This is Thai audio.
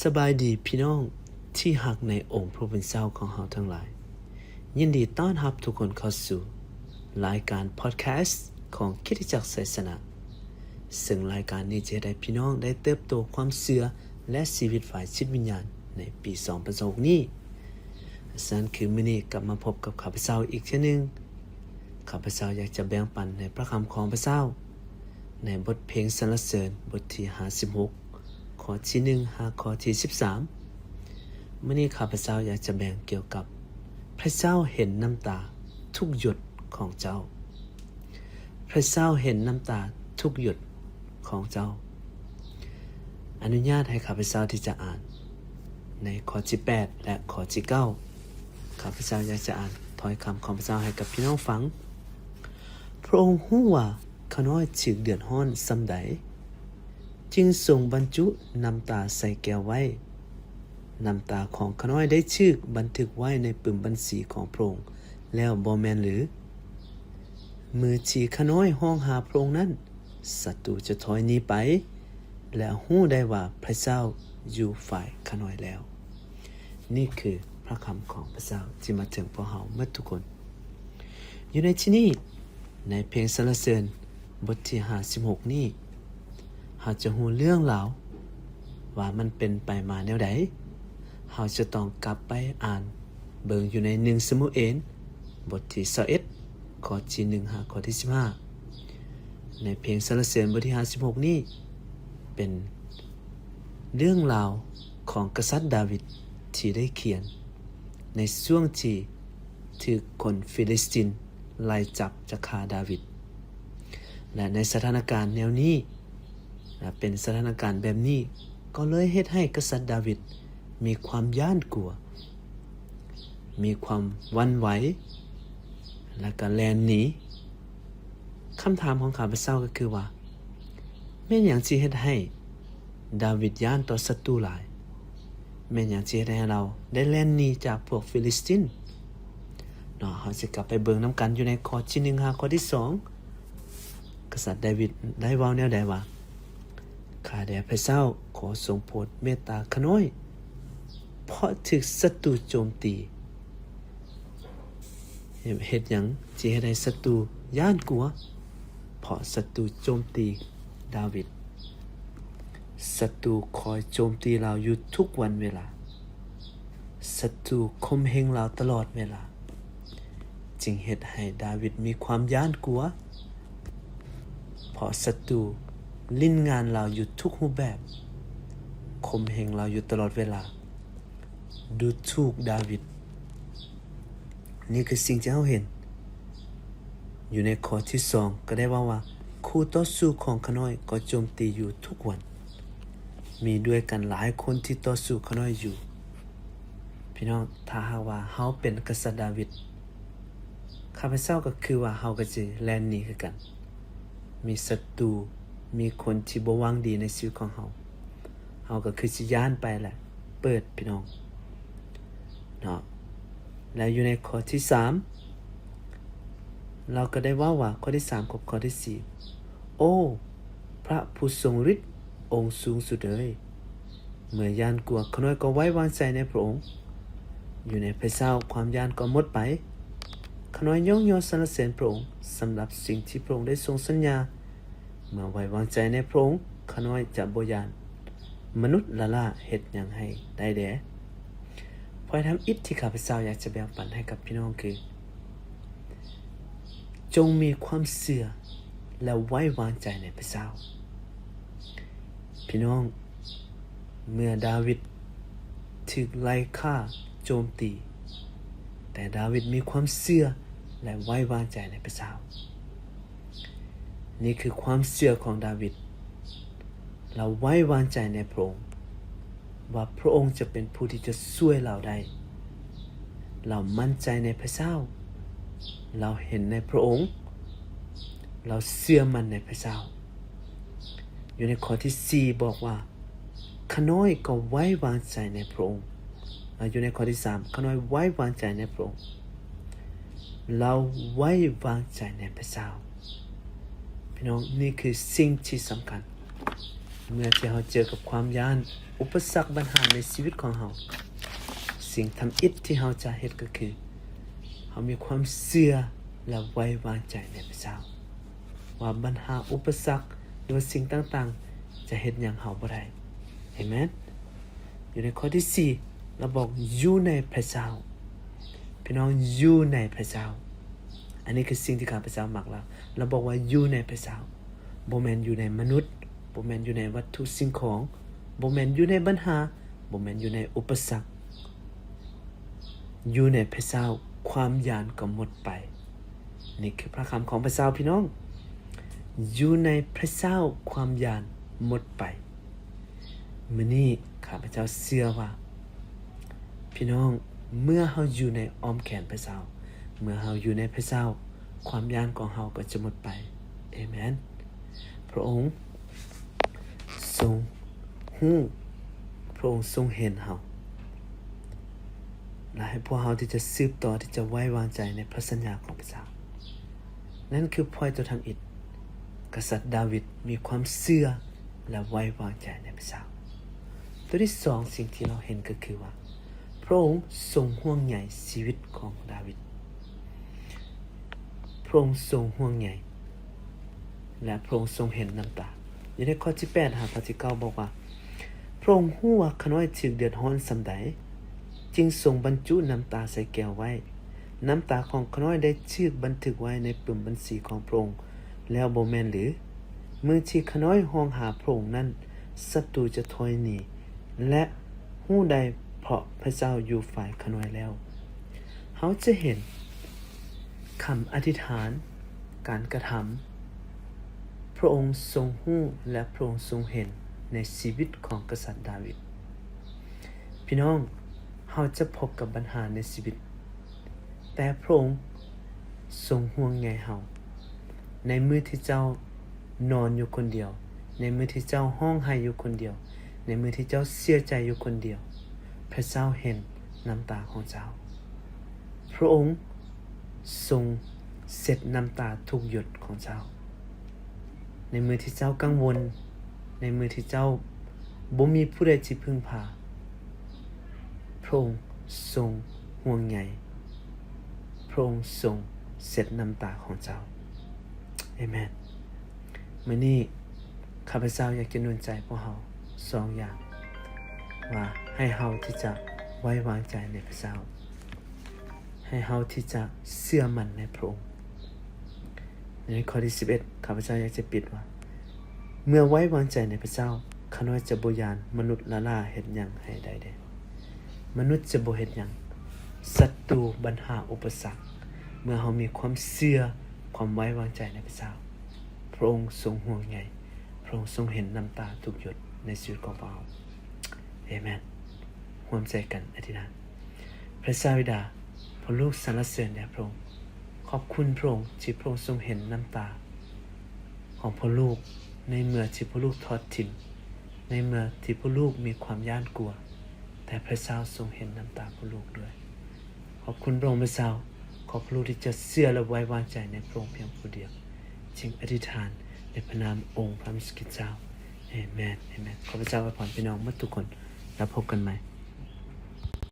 สบายดีพี่น้องที่หักในองค์พระผู้เป็นเจ้าของเราทั้งหลายยินดีต้อนรับทุกคนเข้าสู่รายการพอดแคสต์ของคริสตจักรไสยสนะซึ่งรายการนี้จะได้พี่น้องได้เติบโตความเชื่อและชีวิตฝ่ายจิตวิญญาณในปี2026นี้ฉะนั้นคือมื้อนี้กลับมาพบกับข้าพเจ้าอีกเช่นนึงข้าพเจ้าอยากจะแบ่งปันในพระคำของพระเจ้าในบทเพลงสรรเสริญบทที่56ข้อที่1หาข้อที่13มื้อนี้ข้าพเจ้าอยากจะแบ่งเกี่ยวกับพระเจ้าเห็นน้ำตาทุกหยดของเจ้าพระเจ้าเห็นน้ำตาทุกหยดของเจ้าอนุญาตให้ข้าพเจ้าที่จะอ่านในข้อที่8และข้อที่9ข้าพเจ้าอยากจะอ่านถ้อยคำของพระเจ้าให้กับพี่น้องฟังพระองค์รู้ว่าข้าน้อยถึกเดือดร้อนส่ำใดจึงทรงบรรจุน้ำตาใส่แก้วไว้น้ำตาของข้าน้อยได้ฉึกบันทึกไว้ในปึ่มบัญชีของพระองค์แล้วบ่แม่นหรือมือที่ข้าน้อยห้องหาพระองค์นั้นศัตรูจะถอยหนีไปและรู้ได้ว่าพระเจ้าอยู่ฝ่ายข้าน้อยแล้วนี่คือพระคำของพระเจ้าที่มาถึงพวกเราเมื่อทุกคนอยู่ในที่นี้ในเพลงสรรเสริญบทที่56นี้เราจะรู้เรื่องราวว่ามันเป็นไปมาแนวใดเราจะต้องกลับไปอ่านเบิ่งอยู่ใน1สมุเอลบทที่21ข้อที่1หาข้อที่15ในเพลงสรรเสริญบทที่56นี้เป็นเรื่องราวของกษัตริย์ดาวิดที่ได้เขียนในช่วงที่ถูกคนฟิลิสเตียนไล่จับจะฆ่าดาวิดและในสถานการณ์แนวนี้เป็นสถานการณ์แบบนี้ก็เลยเฮ็ดให้กษัตริย์ดาวิดมีความย้านกลัวมีความหวั่นไหวและก็แล่นหนีคำถามของข้าพเจ้าก็คือว่าแม่นหยังสิเฮ็ดให้ดาวิดย้านต่อศัตรูหลายแม่นหยังสิเฮ็ดให้เราได้แล่นหนีจากพวกฟิลิสเตียนเนาะเฮาสิกลับไปเบิ่งนํกันอยู่ในข้อที่1หาข้อที่2กษัตริย์ดาวิดได้เว้าแนวใดว่าข้าแต่พระเจ้าขอทรงโปรดเมตตาข้าน้อยเพราะถูกศัตรูโจมตีเฮ็ดหยังสิเฮ็ดให้ศัตรูย้านกลัวเพราะศัตรูโจมตีดาวิดศัตรูคอยโจมตีเราอยู่ทุกวันเวลาศัตรูข่มเหงเราตลอดเวลาจึงเฮ็ดให้ดาวิดมีความย้านกลัวเพราะศัตรูลิ้นงานเราอยู่ทุกรูปแบบข่มเหงเราอยู่ตลอดเวลาดูถูกดาวิดนี่คือสิ่งที่เราเห็นอยู่ในข้อที่2ก็ได้ว่าคู่ต่อสู้ของข้าน้อยก็โจมตีอยู่ทุกวันมีด้วยกันหลายคนที่ต่อสู้ข้าน้อยอยู่พี่น้องถ้าหากว่าเฮาเป็นกษัตริย์ดาวิดข้าพเจ้าก็คือว่าเฮาก็สิแล่นหนีคือกันมีศัตรูมีคนที่บ่หวังดีในชีวิตของเฮาก็คือสิย้านไปแหละเปิดพี่น้องเนาะแล้วอยู่ในข้อที่3เราก็ได้ว่าข้อที่3กับข้อที่4โอ้พระผู้ทรงฤทธิ์องค์สูงสุดเอ๋ยเมื่อย่านกลัวข้าน้อยก็ไว้วางใจในพระองค์อยู่ในพระเจ้าความย่านก็หมดไปข้าน้อยยกย่อสรรเสริญพระองค์สำหรับสิ่งที่พระองค์ได้ทรงสัญญาเมื่อไว้วางใจในพระองค์ข้าน้อยจะบ่ย้านมนุษย์ละล่าเฮ็ดหยังให้ได้แด่พอทำอิฐที่ข้าพเจ้าอยากจะแบ่งปันให้กับพี่น้องคือจงมีความเชื่อและไว้วางใจในพระเจ้าพี่น้องเมื่อดาวิดถูกไล่ฆ่าโจมตีแต่ดาวิดมีความเชื่อและไว้วางใจในพระเจ้านี่คือความเชื่อของดาวิดเราไว้วางใจในพระองค์ว่าพระองค์จะเป็นผู้ที่จะช่วยเราได้เรามั่นใจในพระเจ้าเราเห็นในพระองค์เราเชื่อมั่นในพระเจ้าอยู่ในข้อที่4บอกว่าข้าน้อยก็ไว้วางใจในพระองค์อยู่ในข้อที่3ข้าน้อยไว้วางใจในพระองค์เราไว้วางใจในพระเจ้าพี่น้องนี่คือสิ่งที่สำคัญ เมื่อที่เราเจอกับความย้านอุปสรรคปัญหาในชีวิตของเราสิ่งทำอิฐที่เราจะเฮ็ดก็คือเรามีความเชื่อและไว้วางใจในพระเจ้าว่าปัญหาอุปสรรคหรือสิ่งต่างๆจะเฮ็ดหยังเราบ่ได้เอเมนอยู่ในข้อที่4เราบอกอยู่ในพระเจ้าพี่น้องอยู่ในพระเจ้าอันนี้คือสิ่งที่ข้าพเจ้ามักแล้วเราบอกว่าอยู่ในพระเจ้าบ่แม่นอยู่ในมนุษย์บ่แม่นอยู่ในวัตถุสิ่งของบ่แม่นอยู่ในปัญหาบ่แม่นอยู่ในอุปสรรคอยู่ในพระเจ้าความย้านก็หมดไปนี่คือพระคำของพระเจ้าพี่น้องอยู่ในพระเจ้าความย้านหมดไปมื้อนี้ข้าพเจ้าเชื่อว่าพี่น้องเมื่อเราอยู่ในอ้อมแขนพระเจ้าเมื่อเราอยู่ในพระเจ้าความย้านของเราก็จะหมดไปเอเมนพระองค์ทรงรู้พระองค์ทรงเห็นเราและให้พวกเราที่จะสืบต่อที่จะไว้วางใจในพระสัญญาของพระเจ้านั่นคือพอยตัวทำอิฐกษัตริย์ดาวิดมีความเชื่อและไว้วางใจในพระเจ้าตัวที่สองสิ่งที่เราเห็นก็คือว่าพระองค์ทรงห่วงใยชีวิตของดาวิดพระองค์ทรงห่วงใยและพระองค์ทรงเห็นน้ำตาอยู่ในข้อที่8ข้อที่9บอกว่าพระองค์รู้ว่าข้าน้อยถึกเดือดร้อนส่ำใดจึงทรงบรรจุน้ำตาใส่แก้วไว้น้ำตาของข้าน้อยได้ถูกบันทึกไว้ในปึ่มบัญชีของพระองค์แล้วบ่แม่นหรือเมื่อที่ข้าน้อยห้องหาพระองค์นั้นศัตรูจะถอยหนีและฮู้ใดเพราะพระเจ้าอยู่ฝ่ายข้าน้อยแล้วเขาจะเห็นคำอธิษฐานการกระทำพระองค์ทรงฮู้และพระองค์ทรงเห็นในชีวิตของกษัตริย์ดาวิดพี่น้องเราจะพบกับปัญหาในชีวิตแต่พระองค์ทรงห่วงใยเราในมื้อที่เจ้านอนอยู่คนเดียวในมื้อที่เจ้าห้องไห้อยู่คนเดียวในมื้อที่เจ้าเสียใจอยู่คนเดียวพระเจ้าเห็นน้ำตาของเจ้าพระองค์ทรงเสร็จน้ำตาทุกหยดของเจ้าในมื้อที่เจ้ากังวลในมื้อที่เจ้าบ่มีผู้ใดที่พึ่งพาพระองค์ทรงห่วงใยพระองค์ทรงเสร็จน้ำตาของเจ้าเอเมนมื้อนี้ข้าพเจ้าอยากจะหนุนใจพวกเรา2อย่างว่าให้เราที่จะไว้วางใจในพระเจ้าให้เราที่จะเชื่อมั่นในพระองค์ในข้อที่11ข้าพเจ้าอยากจะปิดว่าเมื่อไว้วางใจในพระเจ้าข้าน้อยจะบ่ย้านมนุษย์ละล่าเฮ็ดหยังให้ได้เด้มนุษย์จะบ่เฮ็ดหยังศัตรูปัญหาอุปสรรคเมื่อเรามีความเชื่อความไว้วางใจในพระเจ้าพระองค์ทรงห่วงใยพระองค์ทรงเห็นน้ำตาทุกหยดในชีวิตของเราเอเมนร่วมใจกันอธิษฐานพระเจ้าบิดาพระลูกสรรเสริญแด่พระองค์ขอบคุณพระองค์ที่พระองค์ทรงเห็นน้ำตาของพระลูกในเมื่อที่พระลูกทอดทิ้งในเมื่อที่พระลูกมีความย้านกลัวแต่พระเจ้าทรงเห็นน้ำตาพระลูกด้วยขอบคุณพระองค์พระเจ้าขอพระลูกที่จะเชื่อและไว้วางใจในพระองค์เพียงผู้เดียวจึงอธิษฐานในพระนามองค์พระมิสกิเจ้าเอเมนเอเมนขอพระเจ้าอวยพรพี่น้องทุกคนแล้วพบกันใหม่